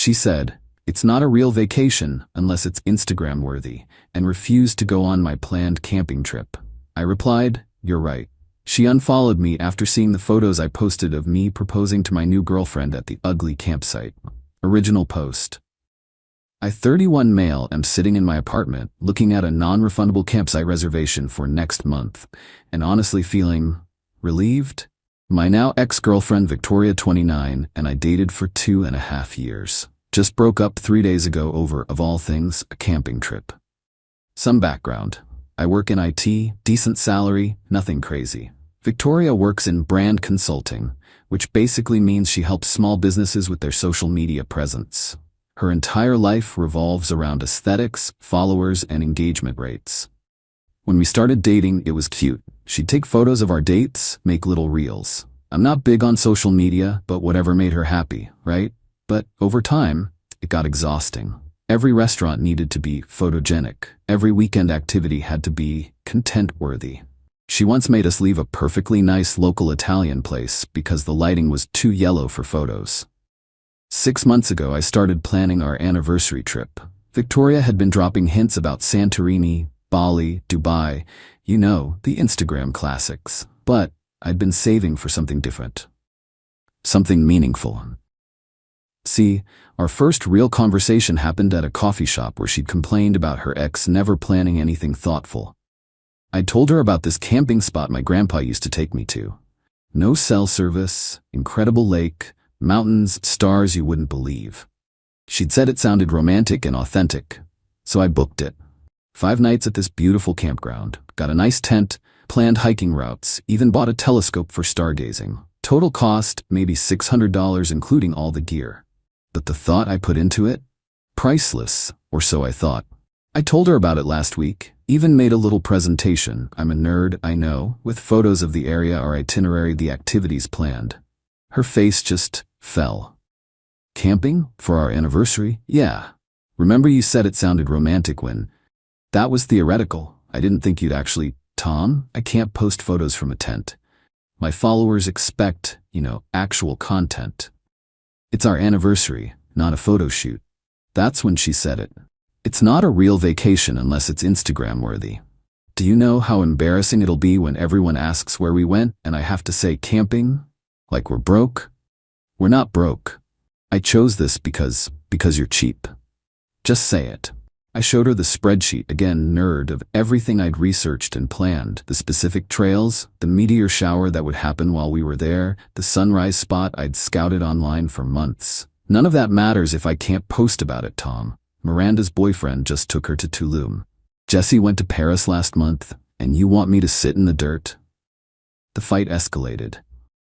She said, "It's not a real vacation unless it's Instagram worthy," and refused to go on my planned camping trip. I replied, "You're right." She unfollowed me after seeing the photos I posted of me proposing to my new girlfriend at the ugly campsite. Original post. I, 31 male, am sitting in my apartment looking at a non-refundable campsite reservation for next month and honestly feeling relieved. My now ex-girlfriend Victoria, 29, and I dated for 2.5 years. Just broke up 3 days ago over, of all things, a camping trip. Some background. I work in IT, decent salary, nothing crazy. Victoria works in brand consulting, which basically means she helps small businesses with their social media presence. Her entire life revolves around aesthetics, followers, and engagement rates. When we started dating, it was cute. She'd take photos of our dates, make little reels. I'm not big on social media, but whatever made her happy, right? But over time, it got exhausting. Every restaurant needed to be photogenic. Every weekend activity had to be content-worthy. She once made us leave a perfectly nice local Italian place because the lighting was too yellow for photos. 6 months ago, I started planning our anniversary trip. Victoria had been dropping hints about Santorini, Bali, Dubai, you know, the Instagram classics. But I'd been saving for something different. Something meaningful. See, our first real conversation happened at a coffee shop where she'd complained about her ex never planning anything thoughtful. I told her about this camping spot my grandpa used to take me to. No cell service, incredible lake, mountains, stars you wouldn't believe. She'd said it sounded romantic and authentic, so I booked it. 5 nights at this beautiful campground, got a nice tent, planned hiking routes, even bought a telescope for stargazing. Total cost, maybe $600 including all the gear. But the thought I put into it? Priceless, or so I thought. I told her about it last week, even made a little presentation. I'm a nerd, I know, with photos of the area, our itinerary, the activities planned. Her face just fell. Camping? For our anniversary? Yeah. Remember you said it sounded romantic when... That was theoretical. I didn't think you'd actually... Tom, I can't post photos from a tent. My followers expect, actual content. It's our anniversary, not a photo shoot. That's when she said it. It's not a real vacation unless it's Instagram worthy. Do you know how embarrassing it'll be when everyone asks where we went and I have to say camping? Like we're broke? We're not broke. I chose this because you're cheap. Just say it. I showed her the spreadsheet, again nerd, of everything I'd researched and planned. The specific trails, the meteor shower that would happen while we were there, the sunrise spot I'd scouted online for months. None of that matters if I can't post about it, Tom. Miranda's boyfriend just took her to Tulum. Jesse went to Paris last month, and you want me to sit in the dirt? The fight escalated.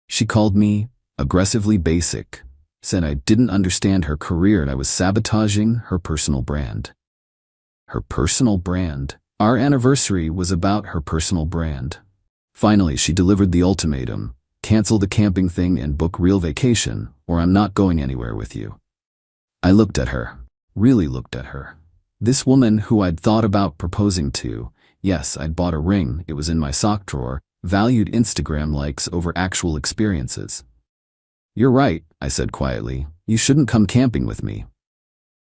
She called me aggressively basic, said I didn't understand her career and I was sabotaging her personal brand. Her personal brand? Our anniversary was about her personal brand. Finally, she delivered the ultimatum. Cancel the camping thing and book real vacation, or I'm not going anywhere with you. I looked at her. Really looked at her. This woman who I'd thought about proposing to, yes, I'd bought a ring, it was in my sock drawer, valued Instagram likes over actual experiences. You're right, I said quietly. You shouldn't come camping with me.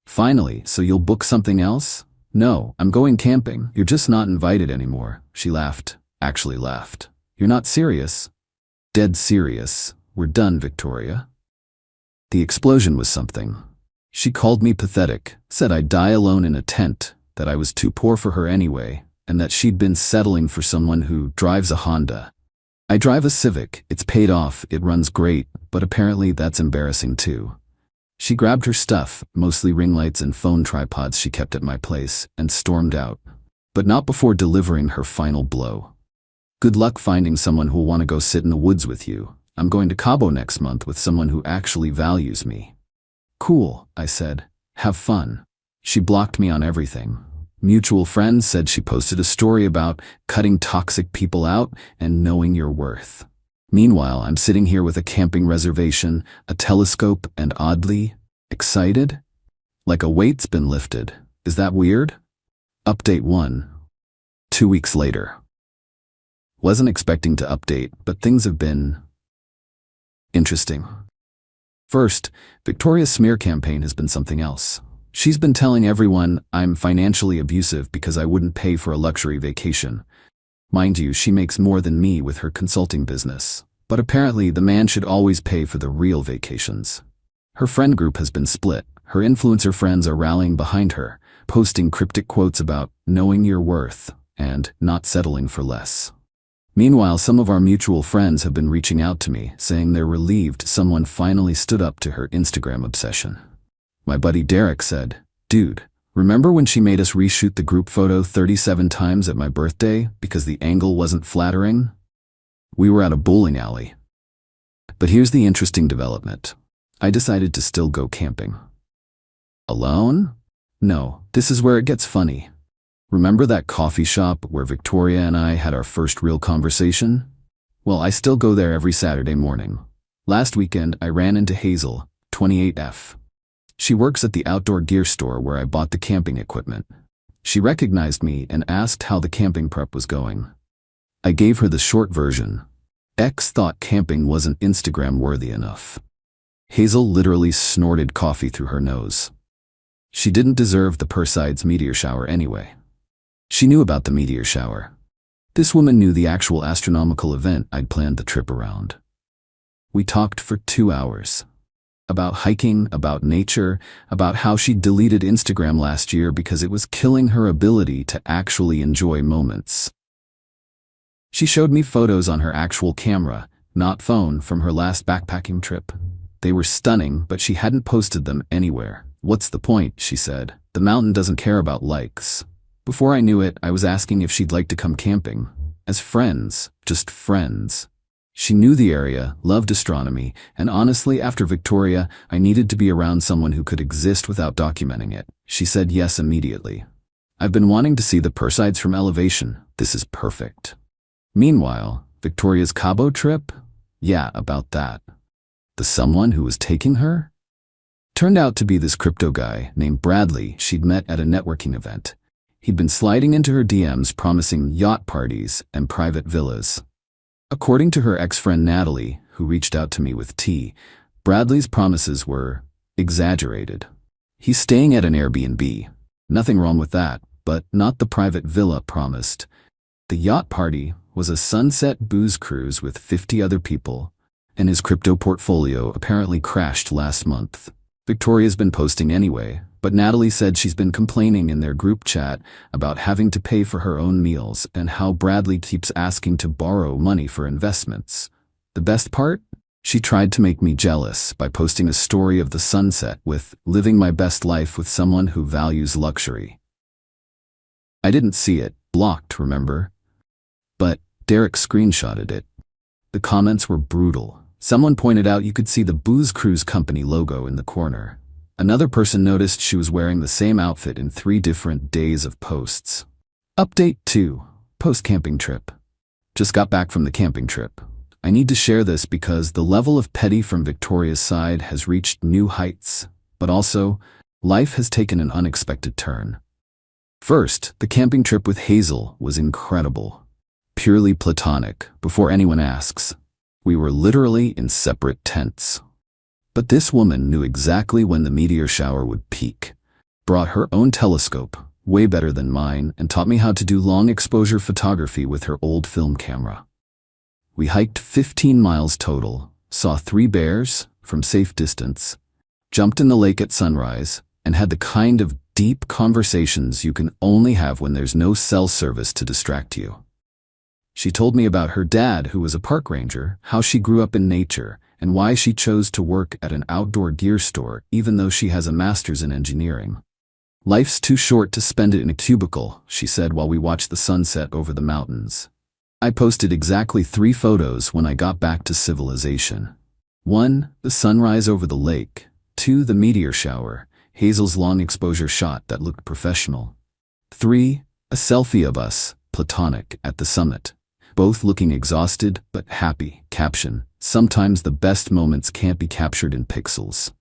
Finally, so you'll book something else? No, I'm going camping. You're just not invited anymore. She laughed. Actually laughed. You're not serious? Dead serious. We're done, Victoria. The explosion was something. She called me pathetic, said I'd die alone in a tent, that I was too poor for her anyway, and that she'd been settling for someone who drives a Honda. I drive a Civic, it's paid off, it runs great, but apparently that's embarrassing too. She grabbed her stuff, mostly ring lights and phone tripods she kept at my place, and stormed out. But not before delivering her final blow. Good luck finding someone who'll want to go sit in the woods with you. I'm going to Cabo next month with someone who actually values me. Cool, I said. Have fun. She blocked me on everything. Mutual friends said she posted a story about cutting toxic people out and knowing your worth. Meanwhile, I'm sitting here with a camping reservation, a telescope, and oddly excited? Like a weight's been lifted. Is that weird? Update 1. 2 weeks later. Wasn't expecting to update, but things have been interesting. First, Victoria's smear campaign has been something else. She's been telling everyone I'm financially abusive because I wouldn't pay for a luxury vacation. Mind you, she makes more than me with her consulting business. But apparently, the man should always pay for the real vacations. Her friend group has been split. Her influencer friends are rallying behind her, posting cryptic quotes about knowing your worth and not settling for less. Meanwhile, some of our mutual friends have been reaching out to me, saying they're relieved someone finally stood up to her Instagram obsession. My buddy Derek said, "Dude, remember when she made us reshoot the group photo 37 times at my birthday because the angle wasn't flattering? We were at a bowling alley." But here's the interesting development. I decided to still go camping. Alone? No, this is where it gets funny. Remember that coffee shop where Victoria and I had our first real conversation? Well, I still go there every Saturday morning. Last weekend, I ran into Hazel, 28F. She works at the outdoor gear store where I bought the camping equipment. She recognized me and asked how the camping prep was going. I gave her the short version. X thought camping wasn't Instagram worthy enough. Hazel literally snorted coffee through her nose. She didn't deserve the Perseids meteor shower anyway. She knew about the meteor shower. This woman knew the actual astronomical event I'd planned the trip around. We talked for 2 hours. About hiking, about nature, about how she deleted Instagram last year because it was killing her ability to actually enjoy moments. She showed me photos on her actual camera, not phone, from her last backpacking trip. They were stunning, but she hadn't posted them anywhere. "What's the point?" she said. "The mountain doesn't care about likes." Before I knew it, I was asking if she'd like to come camping. As friends, just friends. She knew the area, loved astronomy, and honestly, after Victoria, I needed to be around someone who could exist without documenting it. She said yes immediately. "I've been wanting to see the Perseids from elevation. This is perfect." Meanwhile, Victoria's Cabo trip? Yeah, about that. The someone who was taking her? Turned out to be this crypto guy named Bradley she'd met at a networking event. He'd been sliding into her DMs promising yacht parties and private villas. According to her ex-friend Natalie, who reached out to me with tea, Bradley's promises were exaggerated. He's staying at an Airbnb. Nothing wrong with that, but not the private villa promised. The yacht party was a sunset booze cruise with 50 other people, and his crypto portfolio apparently crashed last month. Victoria's been posting anyway, but Natalie said she's been complaining in their group chat about having to pay for her own meals and how Bradley keeps asking to borrow money for investments. The best part? She tried to make me jealous by posting a story of the sunset with "living my best life with someone who values luxury." I didn't see it, blocked, remember? But Derek screenshotted it. The comments were brutal. Someone pointed out you could see the Booze Cruise Company logo in the corner. Another person noticed she was wearing the same outfit in 3 different days of posts. Update 2. Post-camping trip. Just got back from the camping trip. I need to share this because the level of petty from Victoria's side has reached new heights, but also, life has taken an unexpected turn. First, the camping trip with Hazel was incredible. Purely platonic, before anyone asks. We were literally in separate tents. But this woman knew exactly when the meteor shower would peak, brought her own telescope, way better than mine, and taught me how to do long exposure photography with her old film camera. We hiked 15 miles total, saw 3 bears from safe distance, jumped in the lake at sunrise, and had the kind of deep conversations you can only have when there's no cell service to distract you. She told me about her dad, who was a park ranger, how she grew up in nature, and why she chose to work at an outdoor gear store even though she has a master's in engineering. "Life's too short to spend it in a cubicle," she said while we watched the sunset over the mountains. I posted exactly 3 photos when I got back to civilization. 1, the sunrise over the lake. 2, the meteor shower, Hazel's long exposure shot that looked professional. 3, a selfie of us, platonic, at the summit. Both looking exhausted but happy. Caption: "Sometimes the best moments can't be captured in pixels."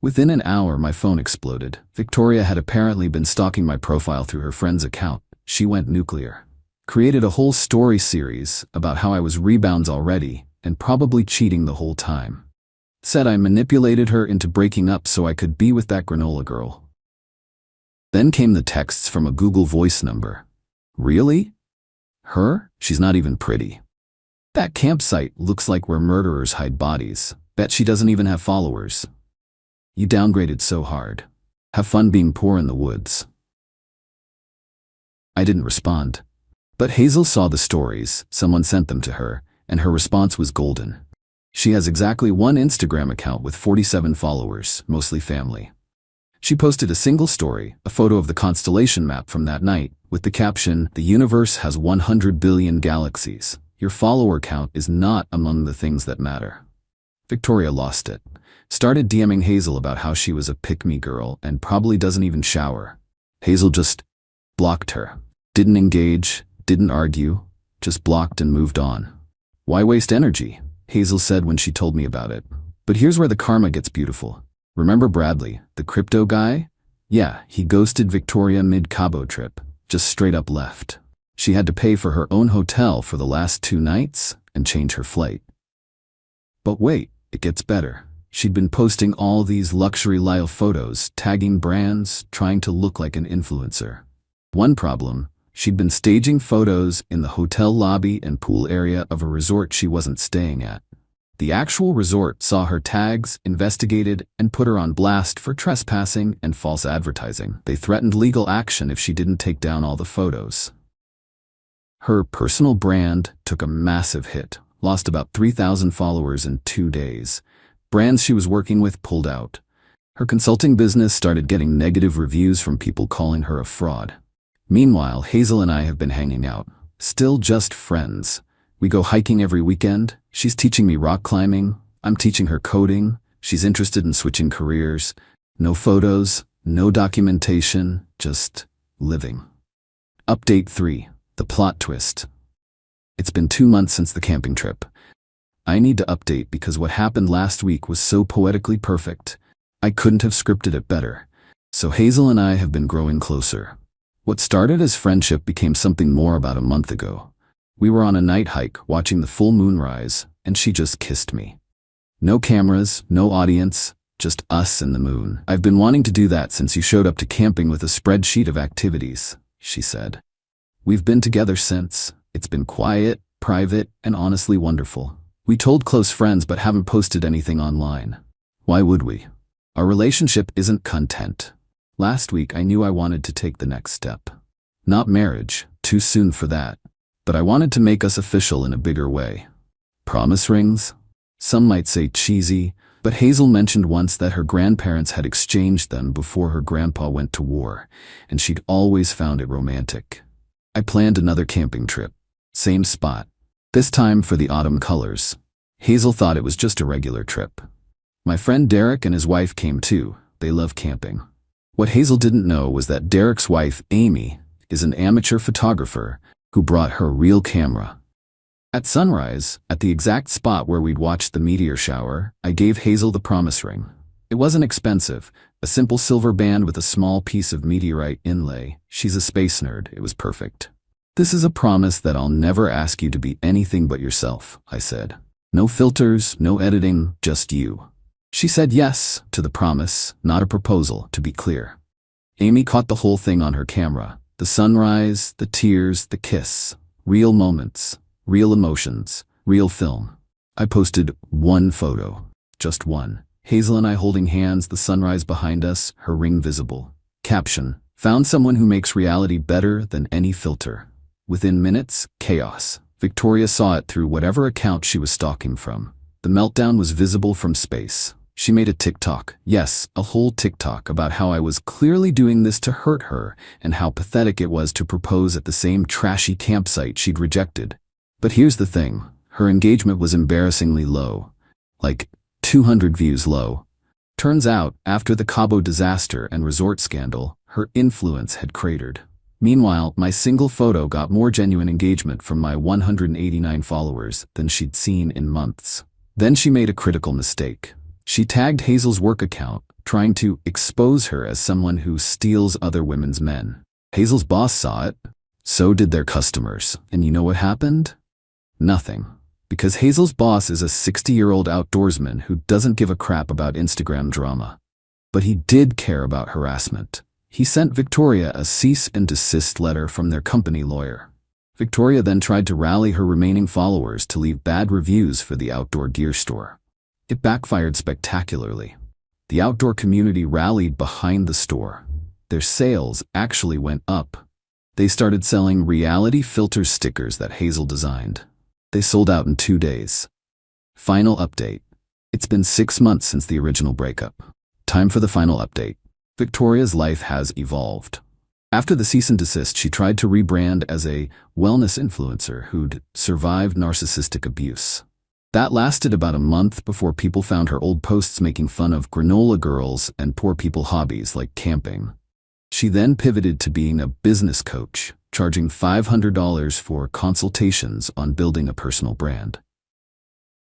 Within an hour, my phone exploded. Victoria had apparently been stalking my profile through her friend's account. She went nuclear. Created a whole story series about how I was rebounds already and probably cheating the whole time. Said I manipulated her into breaking up so I could be with that granola girl. Then came the texts from a Google Voice number. Really? Her? She's not even pretty. That campsite looks like where murderers hide bodies. Bet she doesn't even have followers. You downgraded so hard. Have fun being poor in the woods. I didn't respond. But Hazel saw the stories, someone sent them to her, and her response was golden. She has exactly one Instagram account with 47 followers, mostly family. She posted a single story, a photo of the constellation map from that night, with the caption, "The universe has 100 billion galaxies. Your follower count is not among the things that matter." Victoria lost it. Started DMing Hazel about how she was a pick-me girl and probably doesn't even shower. Hazel just blocked her. Didn't engage, didn't argue, just blocked and moved on. Why waste energy? Hazel said when she told me about it. But here's where the karma gets beautiful. Remember Bradley, the crypto guy? Yeah, he ghosted Victoria mid-Cabo trip, just straight up left. She had to pay for her own hotel for the last 2 nights and change her flight. But wait, it gets better. She'd been posting all these luxury lifestyle photos, tagging brands, trying to look like an influencer. One problem, she'd been staging photos in the hotel lobby and pool area of a resort she wasn't staying at. The actual resort saw her tags, investigated, and put her on blast for trespassing and false advertising. They threatened legal action if she didn't take down all the photos. Her personal brand took a massive hit, lost about 3,000 followers in 2 days. Brands she was working with pulled out. Her consulting business started getting negative reviews from people calling her a fraud. Meanwhile, Hazel and I have been hanging out, still just friends. We go hiking every weekend. She's teaching me rock climbing. I'm teaching her coding. She's interested in switching careers. No photos, no documentation, just living. Update 3. The plot twist. It's been 2 months since the camping trip. I need to update because what happened last week was so poetically perfect. I couldn't have scripted it better. So Hazel and I have been growing closer. What started as friendship became something more about a month ago. We were on a night hike watching the full moon rise, and she just kissed me. No cameras, no audience, just us and the moon. "I've been wanting to do that since you showed up to camping with a spreadsheet of activities," she said. "We've been together since. It's been quiet, private, and honestly wonderful. We told close friends but haven't posted anything online. Why would we? Our relationship isn't content. Last week I knew I wanted to take the next step. Not marriage, too soon for that. But I wanted to make us official in a bigger way. Promise rings? Some might say cheesy, but Hazel mentioned once that her grandparents had exchanged them before her grandpa went to war, and she'd always found it romantic. I planned another camping trip. Same spot. This time for the autumn colors. Hazel thought it was just a regular trip. My friend Derek and his wife came too. They love camping. What Hazel didn't know was that Derek's wife, Amy, is an amateur photographer who brought her real camera. At sunrise, at the exact spot where we'd watched the meteor shower, I gave Hazel the promise ring. It wasn't expensive, a simple silver band with a small piece of meteorite inlay. She's a space nerd, it was perfect. "This is a promise that I'll never ask you to be anything but yourself," I said. "No filters, no editing, just you." She said yes to the promise, not a proposal, to be clear. Amy caught the whole thing on her camera. The sunrise, the tears, the kiss. Real moments, real emotions, real film. I posted one photo, just one. Hazel and I holding hands, the sunrise behind us, her ring visible. Caption: "Found someone who makes reality better than any filter." Within minutes, chaos. Victoria saw it through whatever account she was stalking from. The meltdown was visible from space. She made a TikTok, yes, a whole TikTok, about how I was clearly doing this to hurt her and how pathetic it was to propose at the same trashy campsite she'd rejected. But here's the thing, her engagement was embarrassingly low. Like 200 views low. Turns out, after the Cabo disaster and resort scandal, her influence had cratered. Meanwhile, my single photo got more genuine engagement from my 189 followers than she'd seen in months. Then she made a critical mistake. She tagged Hazel's work account, trying to expose her as someone who steals other women's men. Hazel's boss saw it. So did their customers. And you know what happened? Nothing. Because Hazel's boss is a 60-year-old outdoorsman who doesn't give a crap about Instagram drama. But he did care about harassment. He sent Victoria a cease and desist letter from their company lawyer. Victoria then tried to rally her remaining followers to leave bad reviews for the outdoor gear store. It backfired spectacularly. The outdoor community rallied behind the store. Their sales actually went up. They started selling reality filter stickers that Hazel designed. They sold out in 2 days. Final update. It's been 6 months since the original breakup. Time for the final update. Victoria's life has evolved. After the cease and desist, she tried to rebrand as a wellness influencer who'd survived narcissistic abuse. That lasted about a month before people found her old posts making fun of granola girls and poor people hobbies like camping. She then pivoted to being a business coach, charging $500 for consultations on building a personal brand.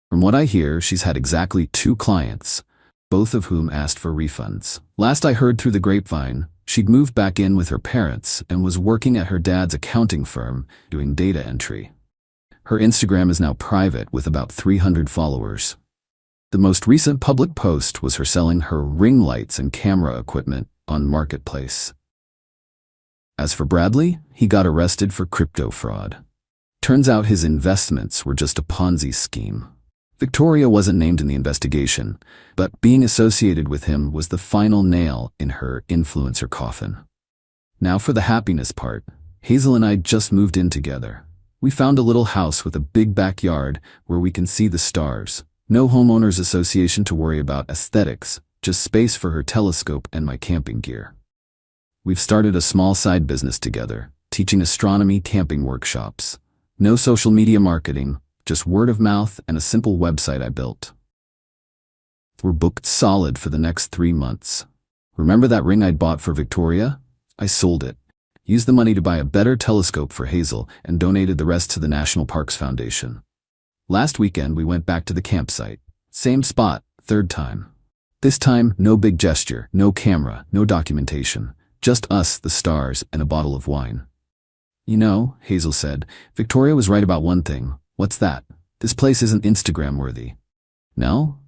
From what I hear, she's had exactly 2 clients, both of whom asked for refunds. Last I heard through the grapevine, she'd moved back in with her parents and was working at her dad's accounting firm doing data entry. Her Instagram is now private with about 300 followers. The most recent public post was her selling her ring lights and camera equipment on Marketplace. As for Bradley, he got arrested for crypto fraud. Turns out his investments were just a Ponzi scheme. Victoria wasn't named in the investigation, but being associated with him was the final nail in her influencer coffin. Now for the happiness part. Hazel and I just moved in together. We found a little house with a big backyard where we can see the stars. No homeowners association to worry about aesthetics, just space for her telescope and my camping gear. We've started a small side business together, teaching astronomy camping workshops. No social media marketing, just word of mouth and a simple website I built. We're booked solid for the next 3 months. Remember that ring I'd bought for Victoria? I sold it, used the money to buy a better telescope for Hazel, and donated the rest to the National Parks Foundation. Last weekend we went back to the campsite. Same spot, 3rd time. This time, no big gesture, no camera, no documentation. Just us, the stars, and a bottle of wine. You know, Hazel said, Victoria was right about one thing. What's that? This place isn't Instagram worthy. No?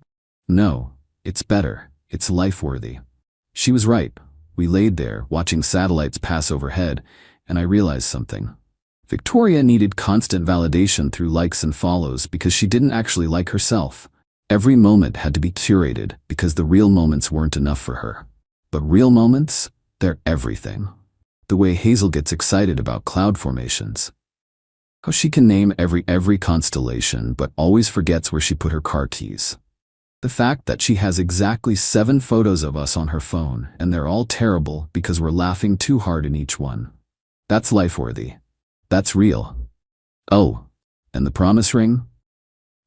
No, it's better. It's life worthy. She was right. We laid there, watching satellites pass overhead, and I realized something. Victoria needed constant validation through likes and follows because she didn't actually like herself. Every moment had to be curated because the real moments weren't enough for her. But real moments? They're everything. The way Hazel gets excited about cloud formations. How she can name every constellation but always forgets where she put her car keys. The fact that she has exactly 7 photos of us on her phone and they're all terrible because we're laughing too hard in each one. That's life-worthy. That's real. Oh, and the promise ring?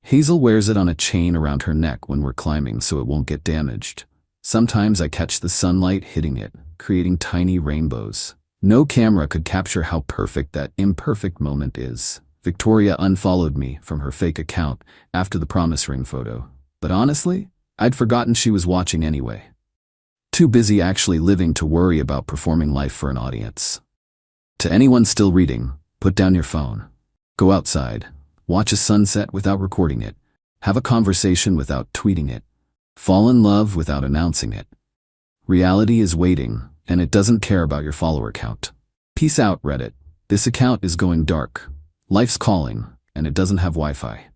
Hazel wears it on a chain around her neck when we're climbing so it won't get damaged. Sometimes I catch the sunlight hitting it, creating tiny rainbows. No camera could capture how perfect that imperfect moment is. Victoria unfollowed me from her fake account after the promise ring photo. But honestly, I'd forgotten she was watching anyway. Too busy actually living to worry about performing life for an audience. To anyone still reading, put down your phone. Go outside. Watch a sunset without recording it. Have a conversation without tweeting it. Fall in love without announcing it. Reality is waiting, and it doesn't care about your follower count. Peace out, Reddit. This account is going dark. Life's calling, and it doesn't have Wi-Fi.